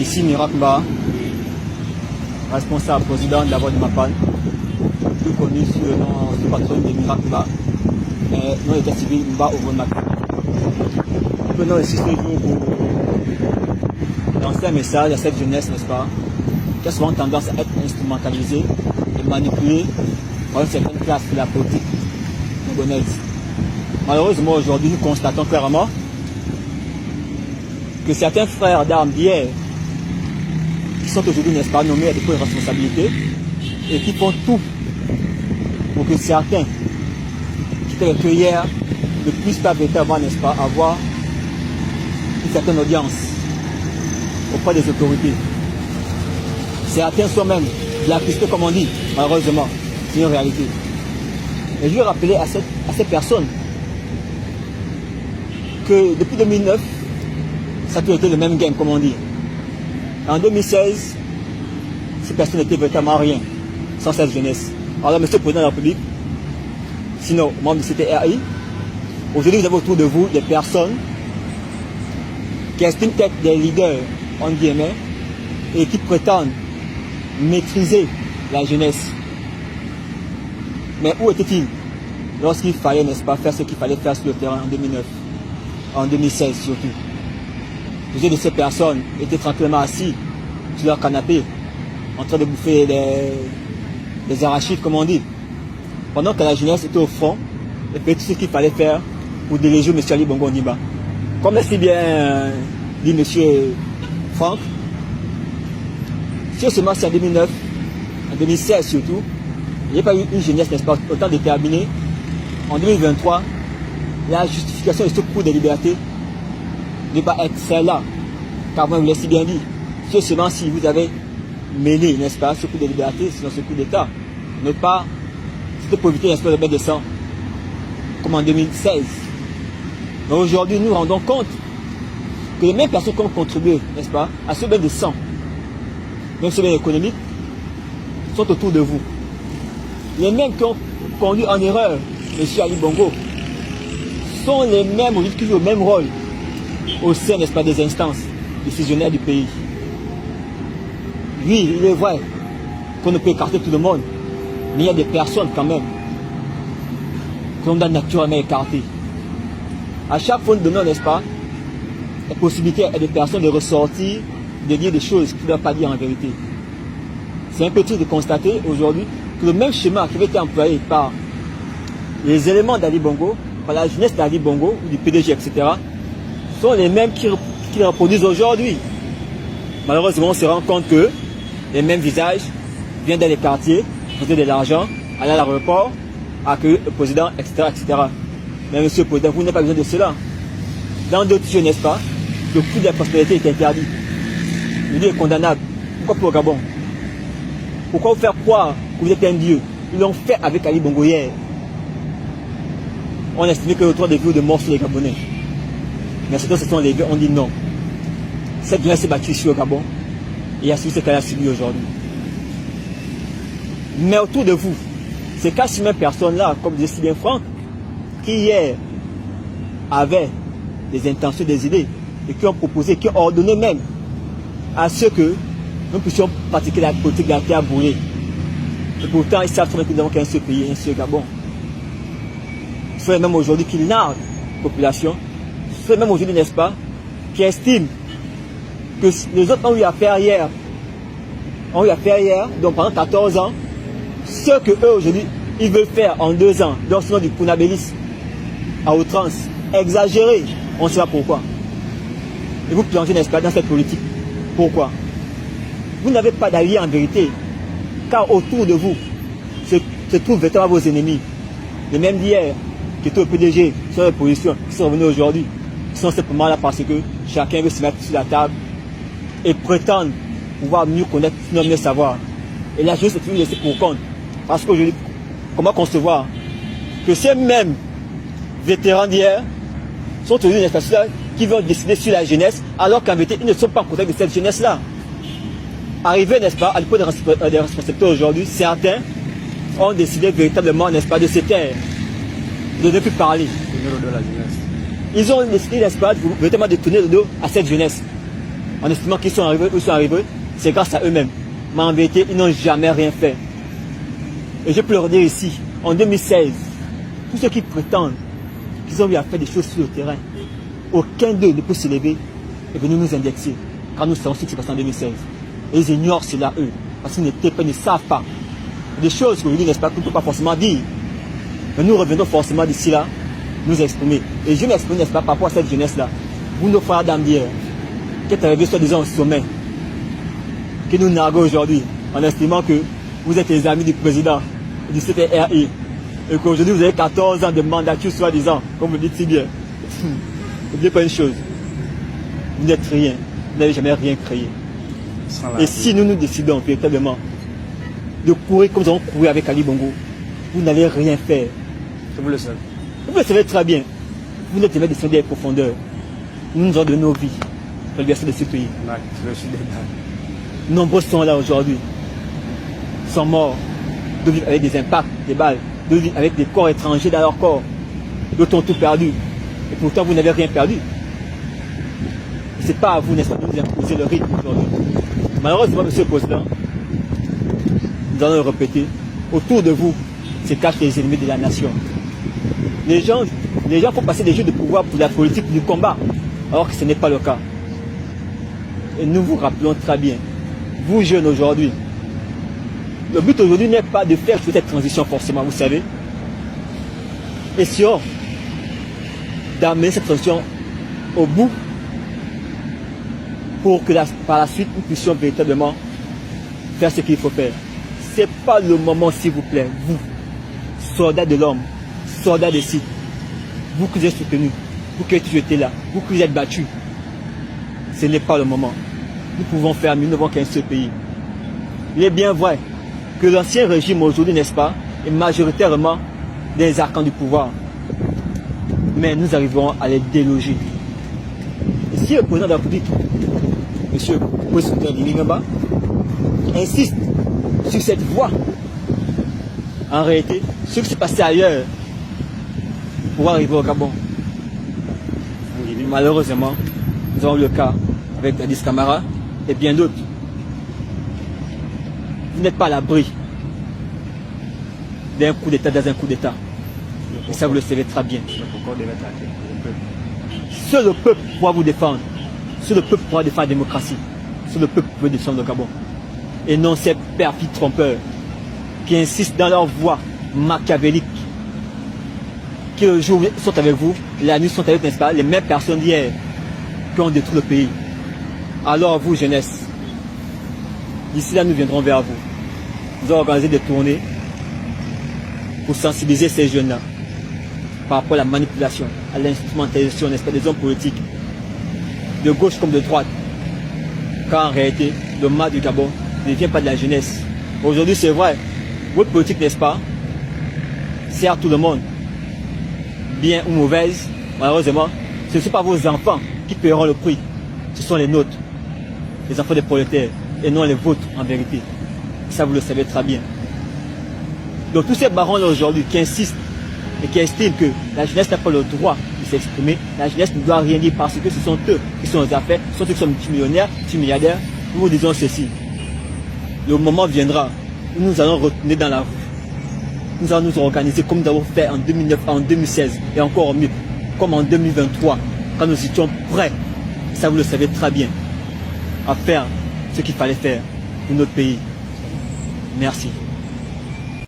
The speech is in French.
Ici Mirakba, responsable président de la voie de Mapan, plus connu sous le nom du patron de Mirakba, nom d'état civil Mba Ovonak. Nous venons ici ce jour pour lancer un message à cette jeunesse, n'est-ce pas, qui a souvent tendance à être instrumentalisée et manipulée par une certaine classe de la politique gabonaise. Malheureusement, aujourd'hui, nous constatons clairement que certains frères d'armes d'hier, qui sont aujourd'hui, n'est-ce pas, nommés à des postes de responsabilité, et qui font tout pour que certains qui étaient les cueilleurs ne puissent pas véritablement, n'est-ce pas, avoir une certaine audience auprès des autorités. Certains sont même blacklistés, comme on dit, malheureusement, c'est une réalité. Et je veux rappeler à ces personnes que depuis 2009, ça a toujours été le même game, comme on dit. En 2016, ces personnes n'étaient véritablement rien sans cette jeunesse. Alors, Monsieur le Président de la République, sinon membre du CTRI, aujourd'hui vous avez autour de vous des personnes qui estiment être des leaders, en guillemets, et qui prétendent maîtriser la jeunesse. Mais où était-il lorsqu'il fallait, n'est-ce pas, faire ce qu'il fallait faire sur le terrain en 2009, en 2016 surtout? Plusieurs de ces personnes étaient tranquillement assis sur leur canapé, en train de bouffer des arachides, comme on dit, pendant que la jeunesse était au front et fait tout ce qu'il fallait faire pour déléger M. Ali Bongo Ondimba. Comme l'a si bien dit M. Franck, si seulement c'est en 2009, en 2016 surtout, il n'y a pas eu une jeunesse, n'est-ce pas, autant déterminée. En 2023, la justification de ce coup de liberté ne pas être celle-là, car moi, vous l'avez si bien dit, c'est seulement si vous avez mêlé, n'est-ce pas, ce coup de liberté, sinon ce coup d'État, ne pas, c'était pour éviter, n'est-ce pas, de mettre de sang, comme en 2016. Mais aujourd'hui, nous nous rendons compte que les mêmes personnes qui ont contribué, n'est-ce pas, à ce bain de sang, même ce bain économique, sont autour de vous. Les mêmes qui ont conduit en erreur M. Ali Bongo sont les mêmes, qui jouent le même rôle au sein, n'est-ce pas, des instances décisionnaires du pays. Oui, il est vrai qu'on ne peut écarter tout le monde, mais il y a des personnes quand même qu'on doit naturellement écarter. À chaque fois, nous donnons, n'est-ce pas, la possibilité à des personnes de ressortir, de dire des choses qu'ils ne doivent pas dire en vérité. C'est un peu triste de constater aujourd'hui que le même schéma qui avait été employé par les éléments d'Ali Bongo, par la jeunesse d'Ali Bongo, ou du PDG, etc., sont les mêmes qui le reproduisent aujourd'hui. Malheureusement, on se rend compte que les mêmes visages viennent dans les quartiers, poser de l'argent, aller à l'aéroport, accueillir le président, etc., etc. Mais monsieur le président, vous n'avez pas besoin de cela. Dans d'autres pays, n'est-ce pas, le coup de la prospérité est interdit. Il est condamnable. Pourquoi pour le Gabon? Pourquoi vous faire croire que vous êtes un dieu? Ils l'ont fait avec Ali Bongo hier. On a estimé que le droit de vie ou de mort sur les Gabonais. Mais certains se sont levés, on dit non. Cette jeunesse s'est battue ici au Gabon et a subi ce qu'elle a subi aujourd'hui. Mais autour de vous, ces quatre mêmes personnes-là, comme disait si bien Franck, qui hier avaient des intentions, des idées, et qui ont proposé, qui ont ordonné même à ce que nous puissions pratiquer la politique de la terre brûlée. Et pourtant, ils savent que nous n'avons qu'un seul pays, un seul Gabon. Ce sont même aujourd'hui qui narguent la population. Ce sont même aujourd'hui, n'est-ce pas, qui estiment que les autres ont eu à faire hier. Donc pendant 14 ans, ce que eux aujourd'hui, ils veulent faire en 2 ans, donc sinon du punabélisme à outrance, exagéré, on ne sait pas pourquoi. Et vous plongez, n'est-ce pas, dans cette politique. Pourquoi? Vous n'avez pas d'alliés en vérité, car autour de vous se trouvent véritablement vos ennemis. Les mêmes d'hier, qui étaient au PDG, sur les positions, qui sont revenus aujourd'hui, sont simplement là parce que chacun veut se mettre sur la table et prétendre pouvoir mieux connaître, sinon mieux savoir. Et la jeunesse est toujours laissée pour compte. Parce qu'aujourd'hui, comment concevoir que ces mêmes vétérans d'hier sont aujourd'hui des personnes qui vont décider sur la jeunesse, alors qu'en vérité, ils ne sont pas en contact de cette jeunesse-là. Arrivés, n'est-ce pas, à l'époque des responsabilités aujourd'hui, certains ont décidé véritablement, n'est-ce pas, de se taire, de ne plus parler. De la jeunesse. Ils ont décidé, n'est-ce pas, véritablement de tourner le dos à cette jeunesse. en estimant qu'ils sont arrivés, où ils sont arrivés, c'est grâce à eux-mêmes. Mais en vérité, ils n'ont jamais rien fait. Et je peux leur dire ici, en 2016, tous ceux qui prétendent qu'ils ont eu à faire des choses sur le terrain, aucun d'eux ne peut se lever et venir nous indexer, quand nous savons ce qui s'est passé en 2016. Et ils ignorent cela, eux, parce qu'ils ne savent pas. Des choses qu'aujourd'hui, n'est-ce pas, qu'on ne peut pas forcément dire. Mais nous revenons forcément d'ici là, nous exprimer. Et je m'exprime, n'est-ce pas, par rapport à cette jeunesse-là. Vous, nos frères d'âme d'hier, qui est arrivé soi-disant au sommet, qui nous nargue aujourd'hui, en estimant que vous êtes les amis du président du CTRI, et qu'aujourd'hui vous avez 14 ans de mandature soi-disant, comme vous le dites si bien. N'oubliez pas une chose, vous n'êtes rien, vous n'avez jamais rien créé. Et si nous décidons véritablement de courir comme nous avons couru avec Ali Bongo, vous n'allez rien faire. Vous le savez. Vous le savez très bien. Vous n'êtes jamais descendu des profondeurs. Nous nous avons donné nos vies pour le bien de ce pays. Nombreux sont là aujourd'hui, sont morts, de vivre avec des impacts, des balles, de vivre avec des corps étrangers dans leur corps. D'autres ont tout perdu. Et pourtant, vous n'avez rien perdu. Ce n'est pas à vous, n'est-ce pas, de nous imposer le rythme aujourd'hui. Malheureusement, monsieur le Président, nous allons le répéter, autour de vous se cachent les ennemis de la nation. Les gens font passer des jeux de pouvoir pour la politique du combat, alors que ce n'est pas le cas. Et nous vous rappelons très bien, vous jeunes aujourd'hui, le but aujourd'hui n'est pas de faire cette transition forcément, vous savez. Essayons d'amener cette transition au bout pour que par la suite nous puissions véritablement faire ce qu'il faut faire. Ce n'est pas le moment, s'il vous plaît, vous, soldats de l'homme, soldats des sites, vous qui êtes soutenus, vous qui êtes toujours été là, vous qui êtes battus, ce n'est pas le moment. Nous pouvons faire mieux, nous n'avons qu'un seul pays. Il est bien vrai que l'ancien régime aujourd'hui, n'est-ce pas, est majoritairement des arcans du pouvoir. Mais nous arriverons à les déloger. Et si le président de la République, monsieur Lingamba, insiste sur cette voie, en réalité, ce qui s'est passé ailleurs pour arriver au Gabon. Malheureusement, nous avons le cas avec Dadis Camara et bien d'autres. Vous n'êtes pas à l'abri d'un coup d'État dans un coup d'État. Et ça, vous le savez très bien. Seul le peuple pourra vous défendre. Seul le peuple pourra défendre la démocratie. Seul le peuple peut défendre le Gabon. Et non ces perfides trompeurs qui insistent dans leur voie machiavélique, qui le jour sont avec vous, la nuit sont avec, n'est-ce pas, les mêmes personnes d'hier qui ont détruit le pays. Alors vous, jeunesse, d'ici là, nous viendrons vers vous. Nous allons organiser des tournées pour sensibiliser ces jeunes-là par rapport à la manipulation, à l'instrumentalisation, n'est-ce pas, des hommes politiques, de gauche comme de droite. Car en réalité, le mal du Gabon ne vient pas de la jeunesse. Aujourd'hui, c'est vrai, votre politique, n'est-ce pas, sert tout le monde, bien ou mauvaise. Malheureusement, ce ne sont pas vos enfants qui paieront le prix. Ce sont les nôtres, les enfants des prolétaires, et non les vôtres en vérité. Ça, vous le savez très bien. Donc tous ces barons-là aujourd'hui qui insistent et qui estiment que la jeunesse n'a pas le droit de s'exprimer, la jeunesse ne doit rien dire parce que ce sont eux qui sont aux affaires, ce sont eux qui sont multimillionnaires, multimilliardaires, nous vous disons ceci. Le moment viendra où nous allons retourner dans la rue. Nous allons nous organiser comme nous avons fait en 2009, en 2016 et encore mieux, comme en 2023, quand nous étions prêts, ça vous le savez très bien, à faire ce qu'il fallait faire pour notre pays. Merci.